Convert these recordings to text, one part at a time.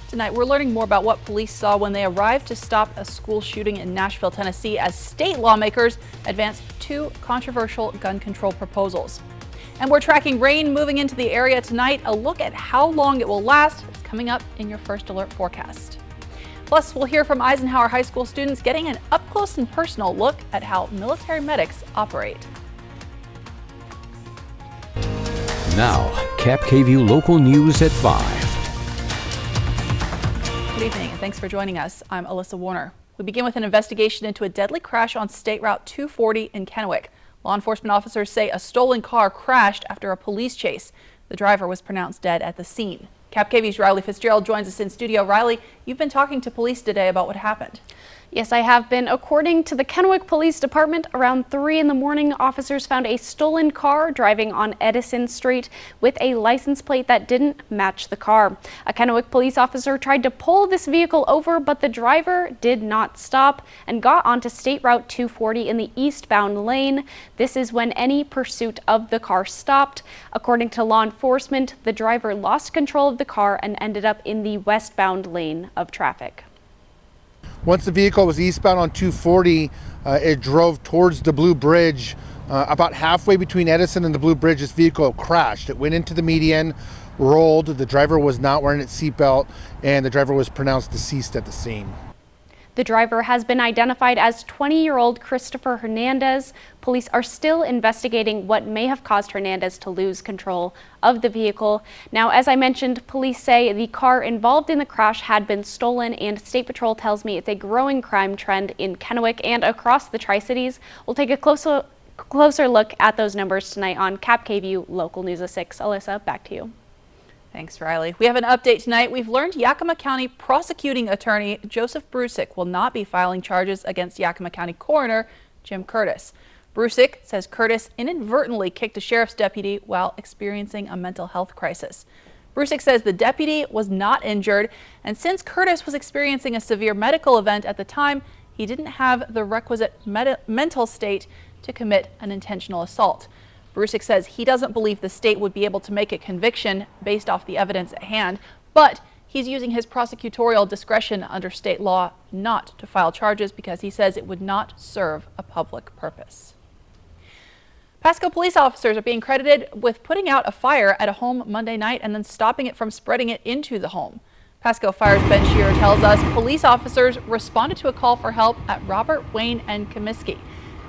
Tonight, we're learning more about what police saw when they arrived to stop a school shooting in Nashville, Tennessee, as state lawmakers advanced two controversial gun control proposals. And we're tracking rain moving into the area tonight. A look at how long it will last is coming up in your First Alert forecast. Plus, we'll hear from Eisenhower High School students getting an up-close and personal look at how military medics operate. Now, KAPP local news at 5. Good evening and thanks for joining us. I'm Alyssa Warner. We begin with an investigation into a deadly crash on State Route 240 in Kennewick. Law enforcement officers say a stolen car crashed after a police chase. The driver was pronounced dead at the scene. KAPP-KVEW's Riley Fitzgerald joins us in studio. Riley, you've been talking to police today about what happened. Yes, I have been. According to the Kennewick Police Department, around 3 in the morning, officers found a stolen car driving on Edison Street with a license plate that didn't match the car. A Kennewick police officer tried to pull this vehicle over, but the driver did not stop and got onto State Route 240 in the eastbound lane. This is when any pursuit of the car stopped. According to law enforcement, the driver lost control of the car and ended up in the westbound lane of traffic. Once the vehicle was eastbound on 240, it drove towards the Blue Bridge. About halfway between Edison and the Blue Bridge, this vehicle crashed. It went into the median, rolled. The driver was not wearing its seatbelt, and the driver was pronounced deceased at the scene. The driver has been identified as 20-year-old Christopher Hernandez. Police are still investigating what may have caused Hernandez to lose control of the vehicle. Now, as I mentioned, police say the car involved in the crash had been stolen, and State Patrol tells me it's a growing crime trend in Kennewick and across the Tri-Cities. We'll take a closer look at those numbers tonight on KAPP-KVEW Local News at 6. Alyssa, back to you. Thanks, Riley. We have an update tonight. We've learned Yakima County prosecuting attorney Joseph Brusick will not be filing charges against Yakima County Coroner Jim Curtis. Brusick says Curtis inadvertently kicked a sheriff's deputy while experiencing a mental health crisis. Brusick says the deputy was not injured, and since Curtis was experiencing a severe medical event at the time, he didn't have the requisite mental state to commit an intentional assault. Brusick says he doesn't believe the state would be able to make a conviction based off the evidence at hand, but he's using his prosecutorial discretion under state law not to file charges because he says it would not serve a public purpose. Pasco police officers are being credited with putting out a fire at a home Monday night and then stopping it from spreading it into the home. Pasco Fire's Ben Shearer tells us police officers responded to a call for help at Robert, Wayne, and Comiskey.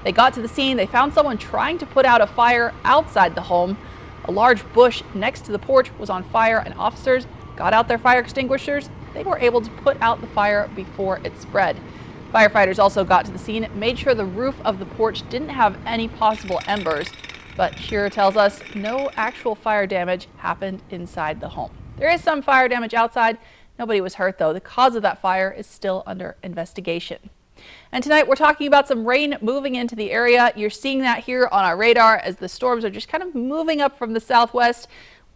They got to the scene. They found someone trying to put out a fire outside the home. A large bush next to the porch was on fire, and officers got out their fire extinguishers. They were able to put out the fire before it spread. Firefighters also got to the scene, made sure the roof of the porch didn't have any possible embers, but Shearer tells us no actual fire damage happened inside the home. There is some fire damage outside. Nobody was hurt, though. The cause of that fire is still under investigation. And tonight we're talking about some rain moving into the area. You're seeing that here on our radar as the storms are just kind of moving up from the southwest.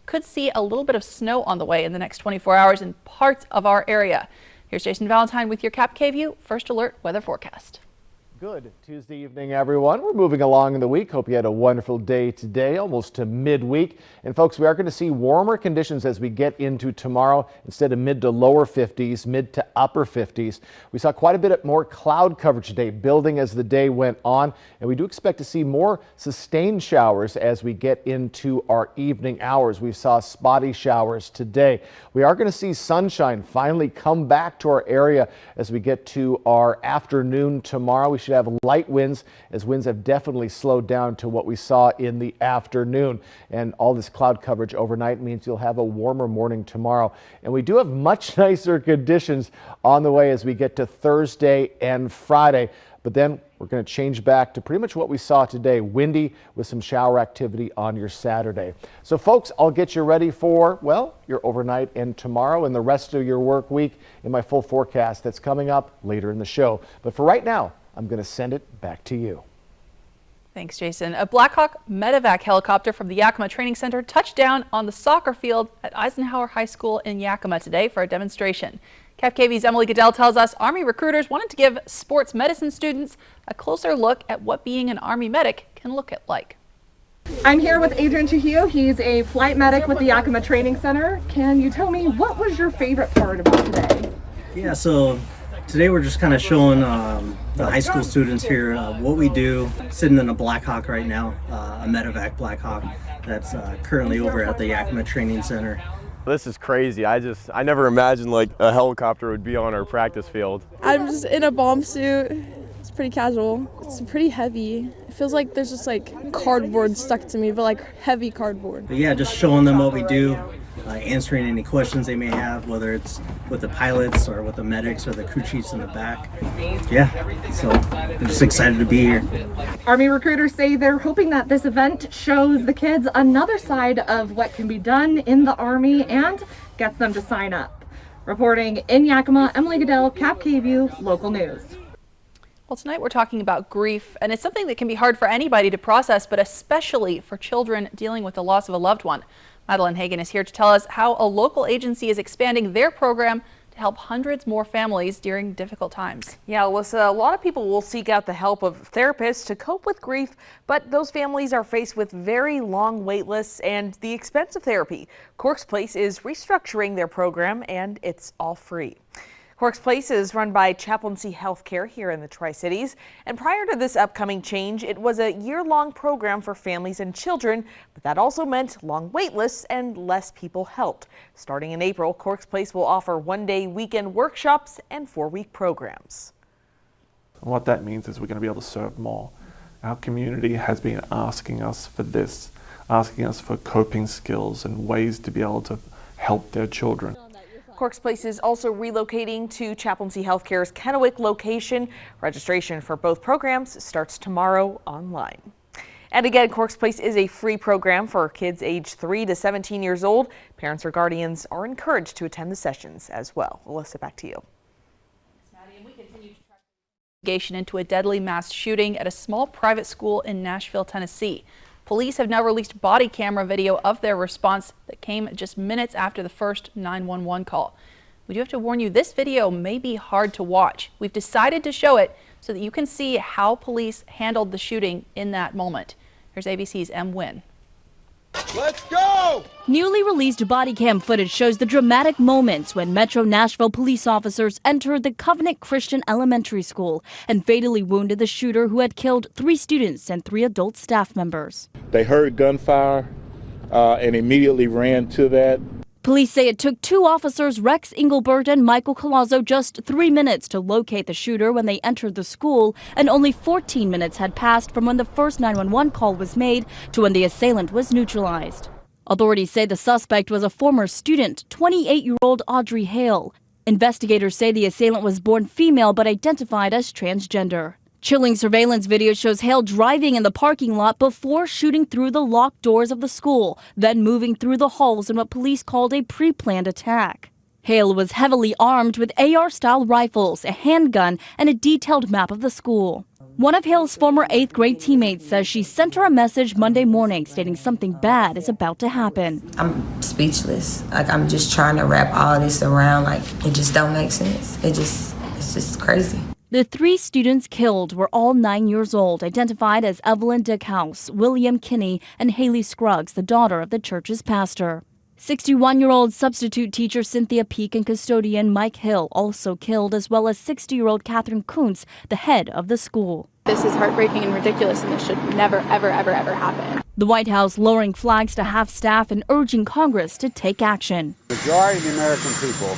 Could see a little bit of snow on the way in the next 24 hours in parts of our area. Here's Jason Valentine with your KAPP-KVEW First Alert weather forecast. Good Tuesday evening, everyone. We're moving along in the week. Hope you had a wonderful day today, almost to midweek. And folks, we are going to see warmer conditions as we get into tomorrow. Instead of mid to lower 50s, mid to upper 50s. We saw quite a bit more cloud coverage today building as the day went on. And we do expect to see more sustained showers as we get into our evening hours. We saw spotty showers today. We are going to see sunshine finally come back to our area as we get to our afternoon tomorrow. We should have light winds, as winds have definitely slowed down to what we saw in the afternoon. And all this cloud coverage overnight means you'll have a warmer morning tomorrow. And we do have much nicer conditions on the way as we get to Thursday and Friday. But then we're going to change back to pretty much what we saw today, windy with some shower activity on your Saturday. So folks, I'll get you ready for, well, your overnight and tomorrow and the rest of your work week in my full forecast that's coming up later in the show. But for right now, I'm going to send it back to you. Thanks, Jason. A Blackhawk medevac helicopter from the Yakima Training Center touched down on the soccer field at Eisenhower High School in Yakima today for a demonstration. KAPP-KVEW's Emily Goodell tells us Army recruiters wanted to give sports medicine students a closer look at what being an Army medic can look like. I'm here with Adrian Chihio. He's a flight medic with the Yakima Training Center. Can you tell me what was your favorite part about today? Yeah, so today we're just kind of showing the high school students here what we do. Sitting in a Black Hawk right now, a medevac Black Hawk that's currently over at the Yakima Training Center. This is crazy. I never imagined like a helicopter would be on our practice field. I'm just in a bomb suit. It's pretty casual. It's pretty heavy. It feels like there's just like cardboard stuck to me, but like heavy cardboard. But yeah, just showing them what we do, answering any questions they may have, whether it's with the pilots or with the medics or the crew chiefs in the back. Yeah, so I'm just excited to be here. Army recruiters say they're hoping that this event shows the kids another side of what can be done in the Army and gets them to sign up. Reporting in Yakima, Emily Goodell, KAPP KVEW, local news. Well, tonight we're talking about grief, and it's something that can be hard for anybody to process, but especially for children dealing with the loss of a loved one. Madeline Hagan is here to tell us how a local agency is expanding their program to help hundreds more families during difficult times. Yeah, Alyssa, a lot of people will seek out the help of therapists to cope with grief, but those families are faced with very long wait lists and the expense of therapy. Corks Place is restructuring their program, and it's all free. Corks Place is run by Chaplaincy Healthcare here in the Tri-Cities, and prior to this upcoming change, it was a year-long program for families and children, but that also meant long wait lists and less people helped. Starting in April, Corks Place will offer one-day weekend workshops and 4-week programs. And what that means is we're going to be able to serve more. Our community has been asking us for this, asking us for coping skills and ways to be able to help their children. Corks Place is also relocating to Chaplaincy Healthcare's Kennewick location. Registration for both programs starts tomorrow online. And again, Corks Place is a free program for kids aged 3 to 17 years old. Parents or guardians are encouraged to attend the sessions as well. Alyssa, back to you. We continue to track the investigation into a deadly mass shooting at a small private school in Nashville, Tennessee. Police have now released body camera video of their response that came just minutes after the first 911 call. We do have to warn you, this video may be hard to watch. We've decided to show it so that you can see how police handled the shooting in that moment. Here's ABC's M. Wynn. Let's go! Newly released body cam footage shows the dramatic moments when Metro Nashville police officers entered the Covenant Christian Elementary School and fatally wounded the shooter who had killed 3 students and 3 adult staff members. They heard gunfire and immediately ran to that. Police say it took 2 officers, Rex Engelbert and Michael Colazzo, just 3 minutes to locate the shooter when they entered the school, and only 14 minutes had passed from when the first 911 call was made to when the assailant was neutralized. Authorities say the suspect was a former student, 28-year-old Audrey Hale. Investigators say the assailant was born female but identified as transgender. Chilling surveillance video shows Hale driving in the parking lot before shooting through the locked doors of the school, then moving through the halls in what police called a pre-planned attack. Hale was heavily armed with AR-style rifles, a handgun, and a detailed map of the school. One of Hale's former 8th grade teammates says she sent her a message Monday morning stating something bad is about to happen. I'm speechless. Like, I'm just trying to wrap all this around. Like, it just don't make sense. It's just crazy. The 3 students killed were all 9 years old, identified as Evelyn Dickhouse, William Kinney, and Haley Scruggs, the daughter of the church's pastor. 61-year-old substitute teacher Cynthia Peak and custodian Mike Hill also killed, as well as 60-year-old Catherine Kuntz, the head of the school. This is heartbreaking and ridiculous, and this should never, ever, ever, ever happen. The White House lowering flags to half staff and urging Congress to take action. The majority of the American people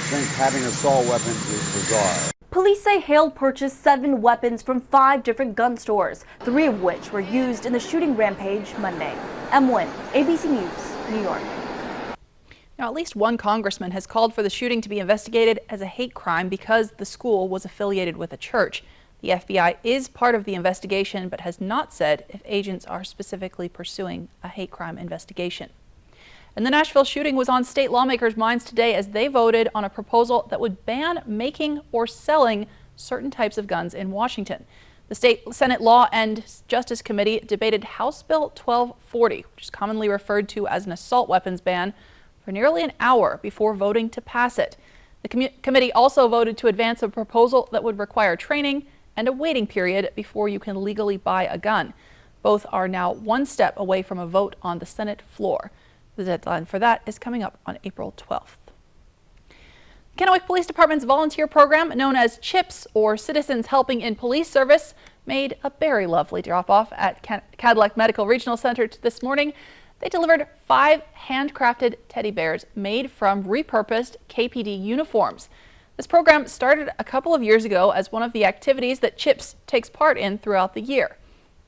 think having assault weapons is bizarre. Police say Hale purchased 7 weapons from 5 different gun stores, 3 of which were used in the shooting rampage Monday. M. Wynn, ABC News, New York. Now, at least one congressman has called for the shooting to be investigated as a hate crime because the school was affiliated with a church. The FBI is part of the investigation, but has not said if agents are specifically pursuing a hate crime investigation. And the Nashville shooting was on state lawmakers' minds today as they voted on a proposal that would ban making or selling certain types of guns in Washington. The State Senate Law and Justice Committee debated House Bill 1240, which is commonly referred to as an assault weapons ban, for nearly an hour before voting to pass it. The committee also voted to advance a proposal that would require training and a waiting period before you can legally buy a gun. Both are now one step away from a vote on the Senate floor. The deadline for that is coming up on April 12th. Kennewick Police Department's volunteer program, known as CHIPS, or Citizens Helping in Police Service, made a very lovely drop-off at Cadillac Medical Regional Center this morning. They delivered 5 handcrafted teddy bears made from repurposed KPD uniforms. This program started a couple of years ago as one of the activities that CHIPS takes part in throughout the year.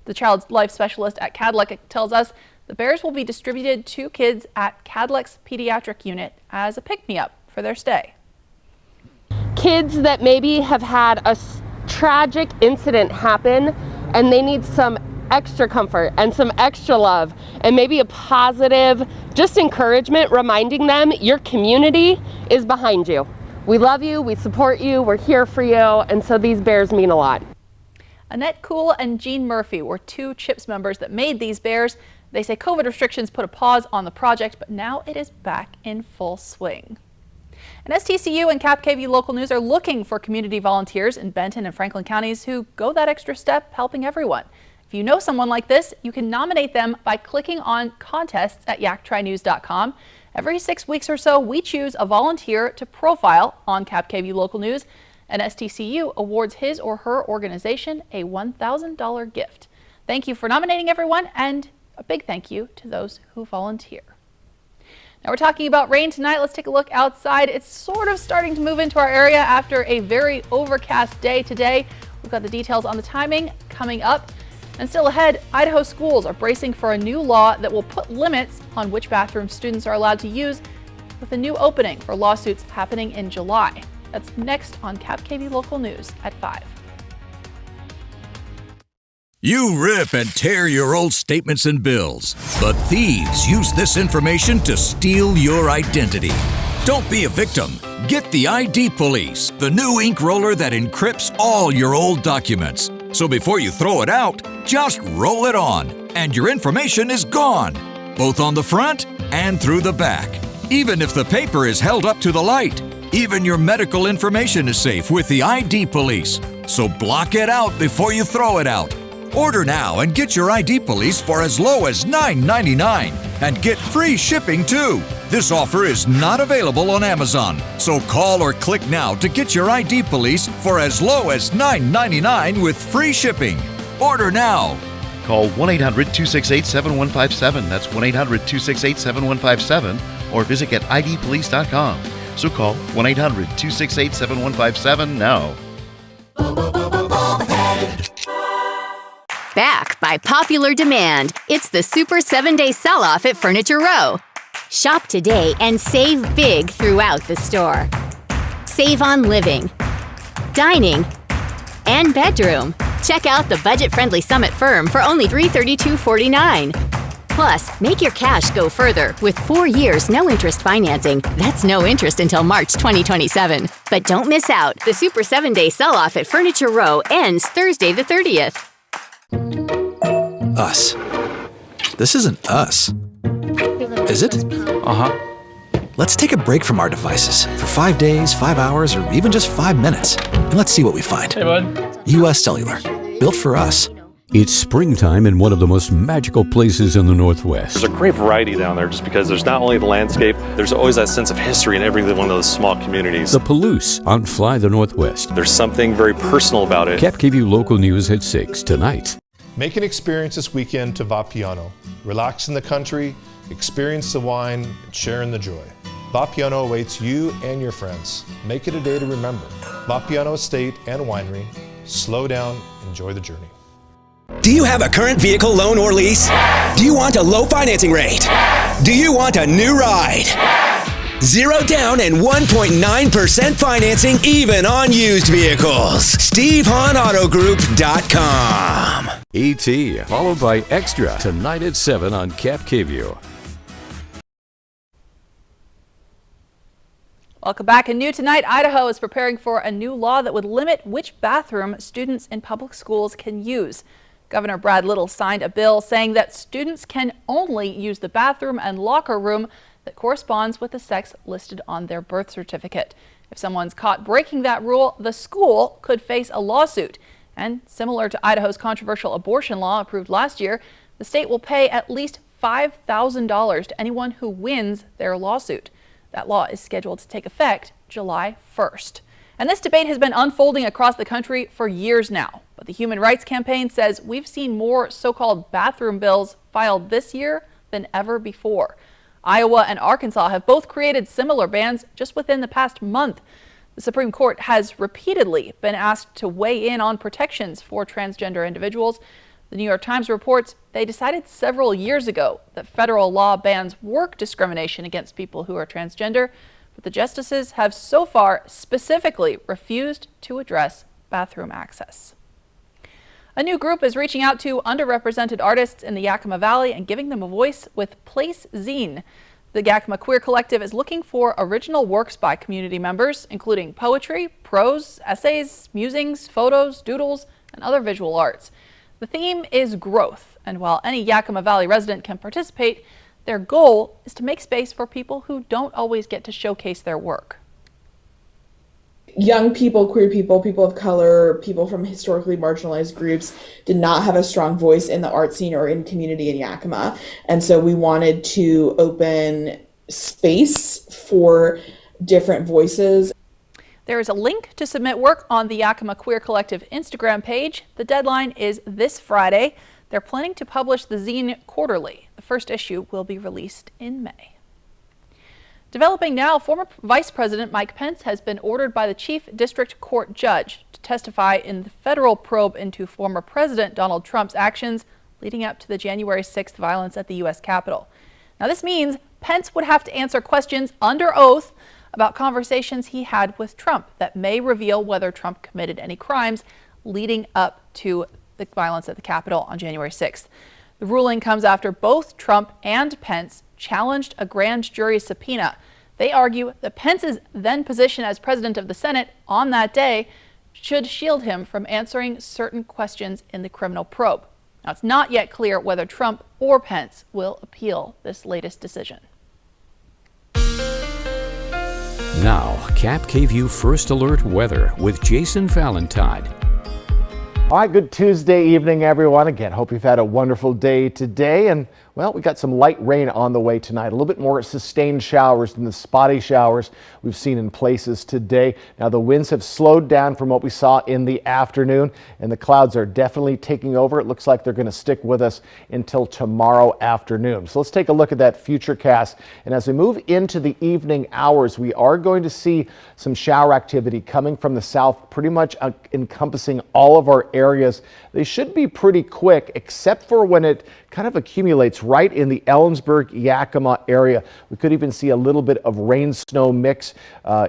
The child life specialist at Cadillac tells us the bears will be distributed to kids at Cadillac's pediatric unit as a pick-me-up for their stay. Kids that maybe have had a tragic incident happen and they need some extra comfort and some extra love and maybe a positive just encouragement, reminding them your community is behind you. We love you, we support you, we're here for you, and so these bears mean a lot. Annette Kuhl and Jean Murphy were 2 CHIPS members that made these bears. They say COVID restrictions put a pause on the project, but now it is back in full swing. And STCU and KAPP Local News are looking for community volunteers in Benton and Franklin counties who go that extra step, helping everyone. If you know someone like this, you can nominate them by clicking on contests at yaktrynews.com. Every 6 weeks or so, we choose a volunteer to profile on KAPP Local News, and STCU awards his or her organization a $1,000 gift. Thank you for nominating everyone, and a big thank you to those who volunteer. Now we're talking about rain tonight. Let's take a look outside. It's sort of starting to move into our area after a very overcast day today. We've got the details on the timing coming up. And still ahead, Idaho schools are bracing for a new law that will put limits on which bathrooms students are allowed to use, with a new opening for lawsuits happening in July. That's next on KAPP Local News at 5. You rip and tear your old statements and bills, but thieves use this information to steal your identity. Don't be a victim. Get the ID Police, the new ink roller that encrypts all your old documents. So before you throw it out, just roll it on, and your information is gone, both on the front and through the back. Even if the paper is held up to the light, even your medical information is safe with the ID Police. So block it out before you throw it out. Order now and get your ID Police for as low as $9.99 and get free shipping too. This offer is not available on Amazon, so call or click now to get your ID Police for as low as $9.99 with free shipping. Order now. Call 1-800-268-7157. That's 1-800-268-7157 or visit getidpolice.com. So call 1-800-268-7157 now. Back by popular demand, it's the Super 7-Day Sell-Off at Furniture Row. Shop today and save big throughout the store. Save on living, dining, and bedroom. Check out the budget-friendly Summit Firm for only $332.49. Plus, make your cash go further with 4 years no-interest financing. That's no interest until March 2027. But don't miss out. The Super 7-Day Sell-Off at Furniture Row ends Thursday the 30th. Us. This isn't us. Is it? Uh-huh. Let's take a break from our devices for 5 days, 5 hours, or even just 5 minutes. And let's see what we find. Hey, bud. US Cellular. Built for us. It's springtime in one of the most magical places in the Northwest. There's a great variety down there just because there's not only the landscape, there's always that sense of history in every one of those small communities. The Palouse on Fly the Northwest. There's something very personal about it. KAPP Local News at 6 tonight. Make an experience this weekend to Vapiano. Relax in the country, experience the wine, and share in the joy. Vapiano awaits you and your friends. Make it a day to remember. Vapiano Estate and Winery. Slow down, enjoy the journey. Do you have a current vehicle loan or lease? Do you want a low financing rate? Do you want a new ride? 0 down and 1.9% financing even on used vehicles. SteveHahnAutoGroup.com. E.T. followed by Extra tonight at 7 on KVEW. Welcome back. And new tonight, Idaho is preparing for a new law that would limit which bathroom students in public schools can use. Governor Brad Little signed a bill saying that students can only use the bathroom and locker room that corresponds with the sex listed on their birth certificate. If someone's caught breaking that rule, the school could face a lawsuit. And similar to Idaho's controversial abortion law approved last year, the state will pay at least $5,000 to anyone who wins their lawsuit. That law is scheduled to take effect July 1st. And this debate has been unfolding across the country for years now. But the Human Rights Campaign says we've seen more so-called bathroom bills filed this year than ever before. Iowa and Arkansas have both created similar bans just within the past month. The Supreme Court has repeatedly been asked to weigh in on protections for transgender individuals. The New York Times reports they decided several years ago that federal law bans work discrimination against people who are transgender, but the justices have so far specifically refused to address bathroom access. A new group is reaching out to underrepresented artists in the Yakima Valley and giving them a voice with Place Zine. The Yakima Queer Collective is looking for original works by community members, including poetry, prose, essays, musings, photos, doodles, and other visual arts. The theme is growth, and while any Yakima Valley resident can participate, their goal is to make space for people who don't always get to showcase their work. Young people, queer people, people of color, people from historically marginalized groups did not have a strong voice in the art scene or in community in Yakima. And so we wanted to open space for different voices. There is a link to submit work on the Yakima Queer Collective Instagram page. The deadline is this Friday. They're planning to publish the zine quarterly. The first issue will be released in May. Developing now, former Vice President Mike Pence has been ordered by the Chief District Court judge to testify in the federal probe into former President Donald Trump's actions leading up to the January 6th violence at the U.S. Capitol. Now, this means Pence would have to answer questions under oath about conversations he had with Trump that may reveal whether Trump committed any crimes leading up to the violence at the Capitol on January 6th. The ruling comes after both Trump and Pence challenged a grand jury subpoena. They argue that Pence's then position as president of the Senate on that day should shield him from answering certain questions in the criminal probe. Now, it's not yet clear whether Trump or Pence will appeal this latest decision. Now, KAPP First Alert Weather with Jason Valentine. All right, good Tuesday evening, everyone. Again, hope you've had a wonderful day today. And, well, we got some light rain on the way tonight. A little bit more sustained showers than the spotty showers we've seen in places today. Now, the winds have slowed down from what we saw in the afternoon, and the clouds are definitely taking over. It looks like they're going to stick with us until tomorrow afternoon. So let's take a look at that futurecast. And as we move into the evening hours, we are going to see some shower activity coming from the south, pretty much encompassing all of our areas. They should be pretty quick, except for when it kind of accumulates right in the Ellensburg, Yakima area. We could even see a little bit of rain-snow mix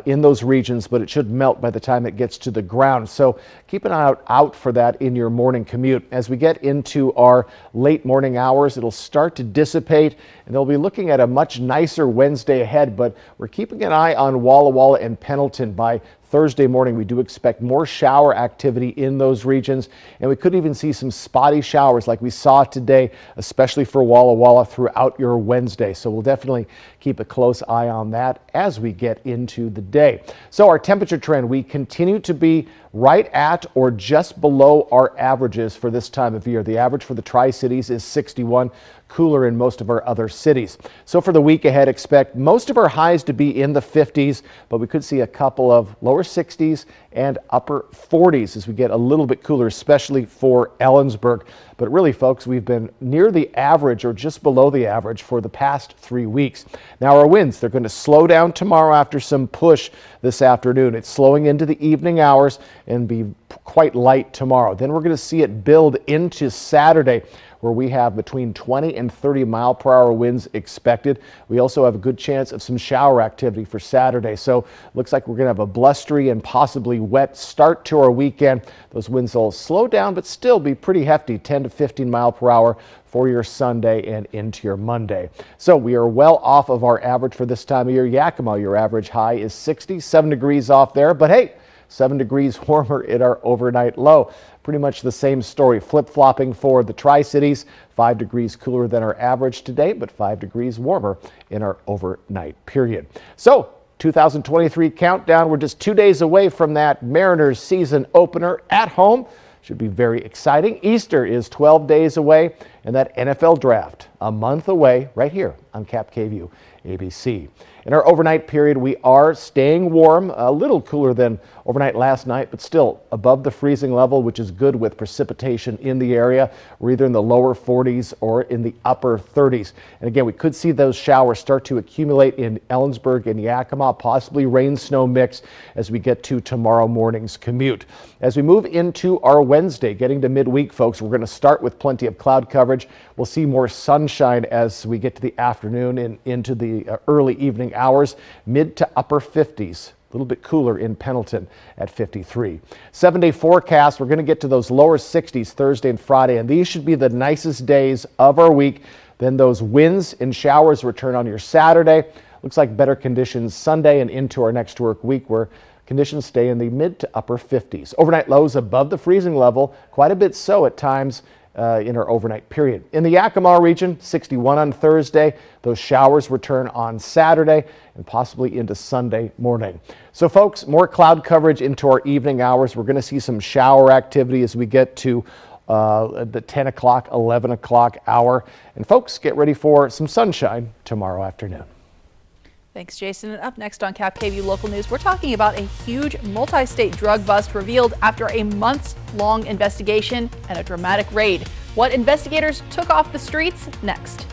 in those regions, but it should melt by the time it gets to the ground. So keep an eye out for that in your morning commute. As we get into our late morning hours, it'll start to dissipate, and they'll be looking at a much nicer Wednesday ahead, but we're keeping an eye on Walla Walla and Pendleton. By Thursday morning, we do expect more shower activity in those regions, and we could even see some spotty showers like we saw today, especially for Walla Walla throughout your Wednesday. So we'll definitely keep a close eye on that as we get into the day. So our temperature trend, we continue to be right at or just below our averages for this time of year. The average for the Tri-Cities is 61. Cooler in most of our other cities. So for the week ahead, expect most of our highs to be in the 50s, but we could see a couple of lower 60s and upper 40s as we get a little bit cooler, especially for Ellensburg. But really, folks, we've been near the average or just below the average for the past 3 weeks. Now our winds, they're going to slow down tomorrow after some push this afternoon. It's slowing into the evening hours and be quite light tomorrow. Then we're going to see it build into Saturday, where we have between 20 and 30 mile per hour winds expected. We also have a good chance of some shower activity for Saturday. So looks like we're going to have a blustery and possibly wet start to our weekend. Those winds will slow down but still be pretty hefty, 10 to 15 mile per hour for your Sunday and into your Monday. So we are well off of our average for this time of year. Yakima, your average high is 67 degrees off there, but hey, 7 degrees warmer in our overnight low. Pretty much the same story, flip-flopping for the Tri-Cities. 5 degrees cooler than our average today, but 5 degrees warmer in our overnight period. So 2023 countdown, we're just 2 days away from that Mariners season opener at home. Should be very exciting. Easter is 12 days away, and that NFL draft a month away right here on KAPP KVEW ABC. In our overnight period, we are staying warm, a little cooler than overnight last night, but still above the freezing level, which is good with precipitation in the area. We're either in the lower 40s or in the upper 30s. And again, we could see those showers start to accumulate in Ellensburg and Yakima, possibly rain-snow mix as we get to tomorrow morning's commute. As we move into our Wednesday, getting to midweek, folks, we're going to start with plenty of cloud coverage. We'll see more sunshine as we get to the afternoon and into the early evening hours, mid to upper 50s. A little bit cooler in Pendleton at 53. 7-day forecast, we're going to get to those lower 60s Thursday and Friday, and these should be the nicest days of our week. Then those winds and showers return on your Saturday. Looks like better conditions Sunday and into our next work week, where conditions stay in the mid to upper 50s. Overnight lows above the freezing level, quite a bit so at times in our overnight period. In the Yakima region, 61 on Thursday. Those showers return on Saturday and possibly into Sunday morning. So folks, more cloud coverage into our evening hours. We're going to see some shower activity as we get to the 10 o'clock, 11 o'clock hour. And folks, get ready for some sunshine tomorrow afternoon. Thanks, Jason. And up next on KAPP KVEW Local News, we're talking about a huge multi-state drug bust revealed after a months-long investigation and a dramatic raid. What investigators took off the streets next.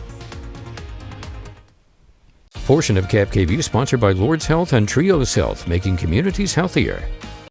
Portion of KAPP KVEW sponsored by Lord's Health and Trios Health, making communities healthier.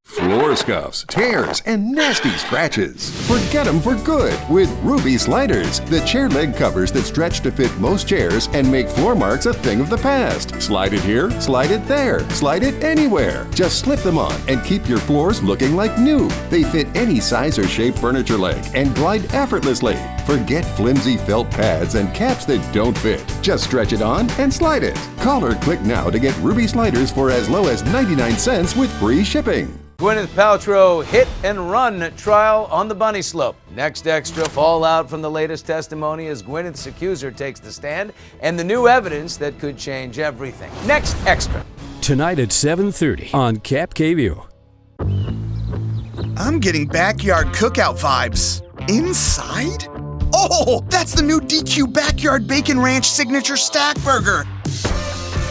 Floor scuffs, tears, and nasty scratches. Forget them for good with Ruby Sliders, the chair leg covers that stretch to fit most chairs and make floor marks a thing of the past. Slide it here, slide it there, slide it anywhere. Just slip them on and keep your floors looking like new. They fit any size or shape furniture leg and glide effortlessly. Forget flimsy felt pads and caps that don't fit. Just stretch it on and slide it. Call or click now to get Ruby Sliders for as low as 99 cents with free shipping. Gwyneth Paltrow hit and run trial on the bunny slope. Next extra, fallout from the latest testimony as Gwyneth's accuser takes the stand and the new evidence that could change everything. Next extra. Tonight at 7:30 on KAPP KVEW. I'm getting backyard cookout vibes. Inside? Oh, that's the new DQ Backyard Bacon Ranch Signature Stack Burger.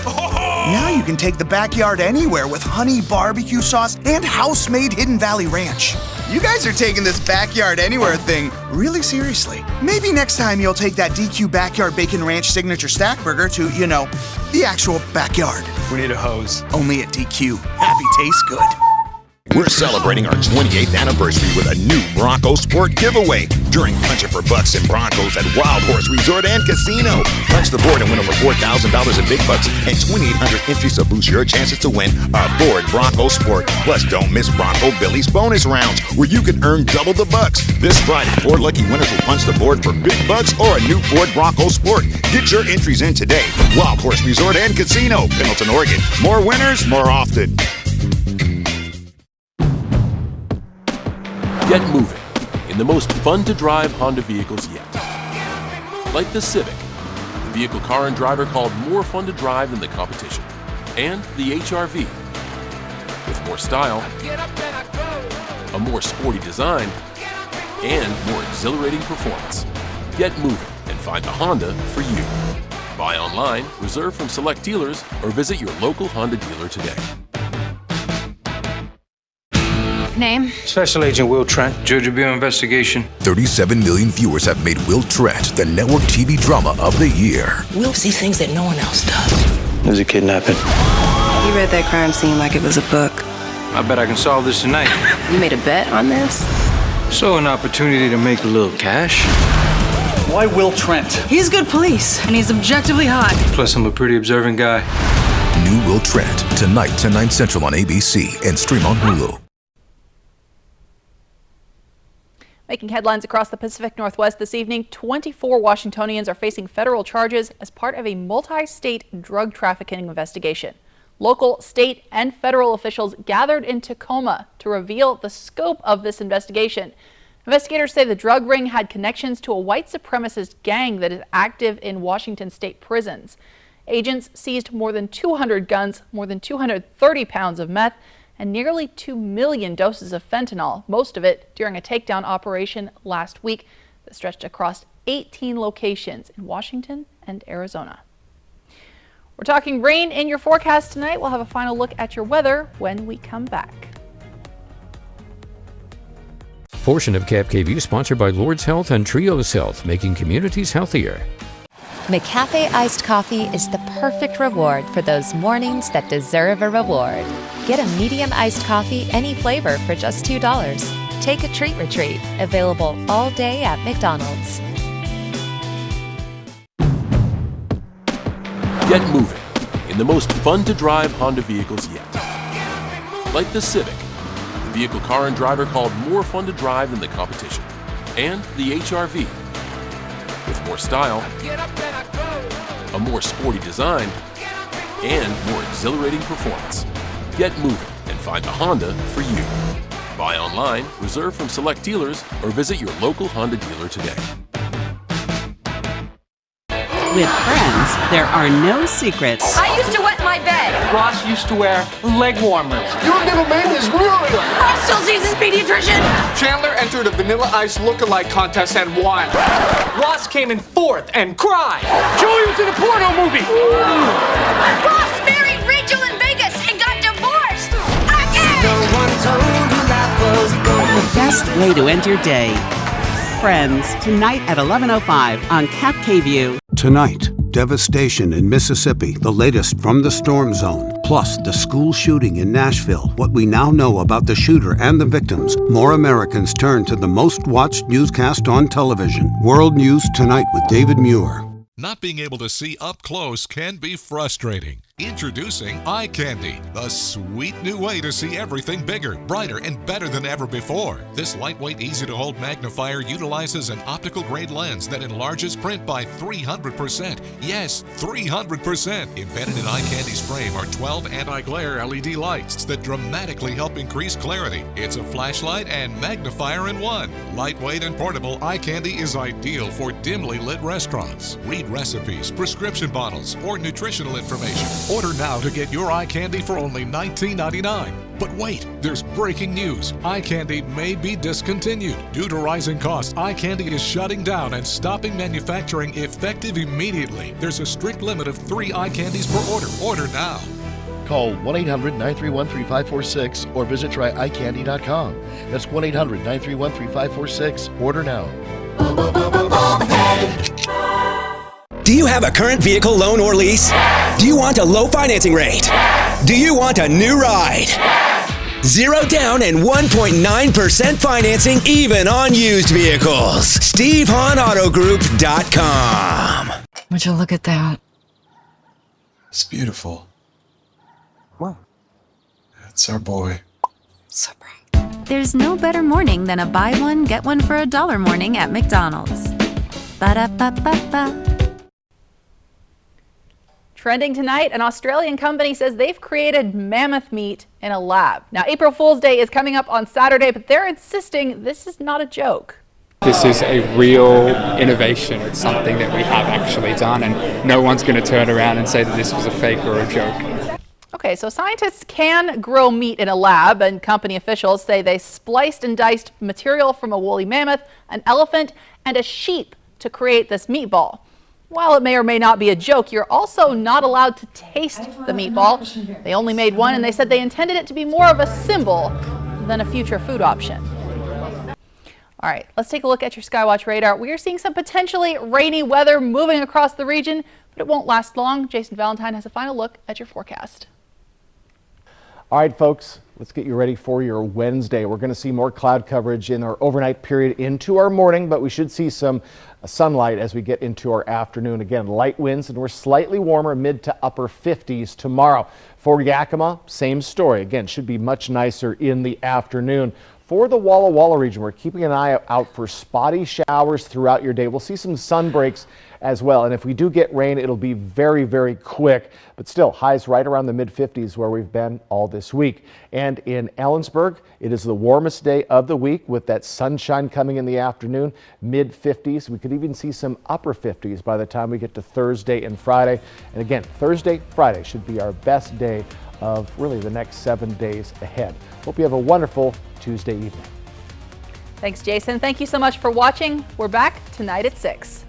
Now you can take the backyard anywhere with honey barbecue sauce and house-made Hidden Valley Ranch. You guys are taking this backyard anywhere thing really seriously. Maybe next time you'll take that DQ Backyard Bacon Ranch Signature Stack Burger to, you know, the actual backyard. We need a hose. Only at DQ. Happy tastes good. We're celebrating our 28th anniversary with a new Bronco Sport giveaway during Punch It for Bucks and Broncos at Wild Horse Resort and Casino. Punch the board and win over $4,000 in big bucks and 2,800 entries to boost your chances to win a Ford Bronco Sport. Plus, don't miss Bronco Billy's bonus rounds where you can earn double the bucks. This Friday, 4 lucky winners will punch the board for big bucks or a new Ford Bronco Sport. Get your entries in today. Wild Horse Resort and Casino, Pendleton, Oregon. More winners, more often. Get moving in the most fun-to-drive Honda vehicles yet. Like the Civic, the vehicle car and driver called more fun to drive than the competition. And the HR-V, with more style, a more sporty design, and more exhilarating performance. Get moving and find the Honda for you. Buy online, reserve from select dealers, or visit your local Honda dealer today. Name? Special Agent Will Trent, Georgia Bureau Investigation. 37 million viewers have made Will Trent the network TV drama of the year. Will sees things that no one else does. There's a kidnapping. You read that crime scene like it was a book. I bet I can solve this tonight. You made a bet on this? So an opportunity to make a little cash. Why Will Trent? He's good police, and he's objectively hot. Plus, I'm a pretty observant guy. New Will Trent, tonight, 10, 9 Central on ABC and stream on Hulu. Making headlines across the Pacific Northwest this evening, 24 Washingtonians are facing federal charges as part of a multi-state drug trafficking investigation. Local, state, and federal officials gathered in Tacoma to reveal the scope of this investigation. Investigators say the drug ring had connections to a white supremacist gang that is active in Washington state prisons. Agents seized more than 200 guns, more than 230 pounds of meth, and nearly 2 million doses of fentanyl, most of it during a takedown operation last week that stretched across 18 locations in Washington and Arizona. We're talking rain in your forecast tonight. We'll have a final look at your weather when we come back. Portion of KAPP sponsored by Lord's Health and Trios Health, making communities healthier. McCafe iced coffee is the perfect reward for those mornings that deserve a reward. Get a medium iced coffee, any flavor, for just $2. Take a treat retreat, available all day at McDonald's. Get moving in the most fun-to-drive Honda vehicles yet. Like the Civic, the vehicle car and driver called more fun to drive than the competition. And the HRV, with more style, a more sporty design, and more exhilarating performance. Get moving and find the Honda for you. Buy online, reserve from select dealers, or visit your local Honda dealer today. With friends, there are no secrets. I used to wet my bed. Ross used to wear leg warmers. Your middle name is Muriel. Ross still sees his pediatrician. Chandler entered a Vanilla Ice look-alike contest and won. Ross came in fourth and cried. Joey was in a porno movie. Ross married Rachel in Vegas and got divorced. Again. No one told you that was the best way to end your day. Friends, tonight at 11:05 on KVEW. Tonight, devastation in Mississippi, the latest from the storm zone. Plus, the school shooting in Nashville, what we now know about the shooter and the victims. More Americans turn to the most watched newscast on television. World News Tonight with David Muir. Not being able to see up close can be frustrating. Introducing Eye Candy, the sweet new way to see everything bigger, brighter, and better than ever before. This lightweight, easy-to-hold magnifier utilizes an optical-grade lens that enlarges print by 300%. Yes, 300%. Embedded in Eye Candy's frame are 12 anti-glare LED lights that dramatically help increase clarity. It's a flashlight and magnifier in one. Lightweight and portable, Eye Candy is ideal for dimly lit restaurants. Read recipes, prescription bottles, or nutritional information. Order now to get your Eye Candy for only $19.99. But wait, there's breaking news. Eye Candy may be discontinued. Due to rising costs, Eye Candy is shutting down and stopping manufacturing effective immediately. There's a strict limit of 3 Eye Candies per order. Order now. Call 1-800-931-3546 or visit tryeyecandy.com. That's 1-800-931-3546. Order now. Do you have a current vehicle loan or lease? Do you want a low financing rate? Do you want a new ride? 0 down and 1.9% financing even on used vehicles. SteveHahnAutoGroup.com. Would you look at that? It's beautiful. Wow. It's our boy. So bright. There's no better morning than a buy one, get one for $1 morning at McDonald's. Ba-da-ba-ba-ba. Trending tonight, an Australian company says they've created mammoth meat in a lab. Now, April Fool's Day is coming up on Saturday, but they're insisting this is not a joke. This is a real innovation. It's something that we have actually done, and no one's going to turn around and say that this was a fake or a joke. Okay, so scientists can grow meat in a lab, and company officials say they spliced and diced material from a woolly mammoth, an elephant, and a sheep to create this meatball. While it may or may not be a joke, you're also not allowed to taste the meatball. They only made one, and they said they intended it to be more of a symbol than a future food option. All right, let's take a look at your Skywatch radar. We are seeing some potentially rainy weather moving across the region, but it won't last long. Jason Valentine has a final look at your forecast. All right, folks, let's get you ready for your Wednesday. We're going to see more cloud coverage in our overnight period into our morning, but we should see some sunlight as we get into our afternoon. Again, light winds, and we're slightly warmer, mid to upper 50s tomorrow. For Yakima, same story. Again, should be much nicer in the afternoon. For the Walla Walla region, we're keeping an eye out for spotty showers throughout your day. We'll see some sun breaks as well. And if we do get rain, it'll be very, very quick. But still, highs right around the mid-50s where we've been all this week. And in Ellensburg, it is the warmest day of the week with that sunshine coming in the afternoon, mid-50s. We could even see some upper 50s by the time we get to Thursday and Friday. And again, Thursday, Friday should be our best day of really the next 7 days ahead. Hope you have a wonderful Tuesday evening. Thanks, Jason. Thank you so much for watching. We're back tonight at 6.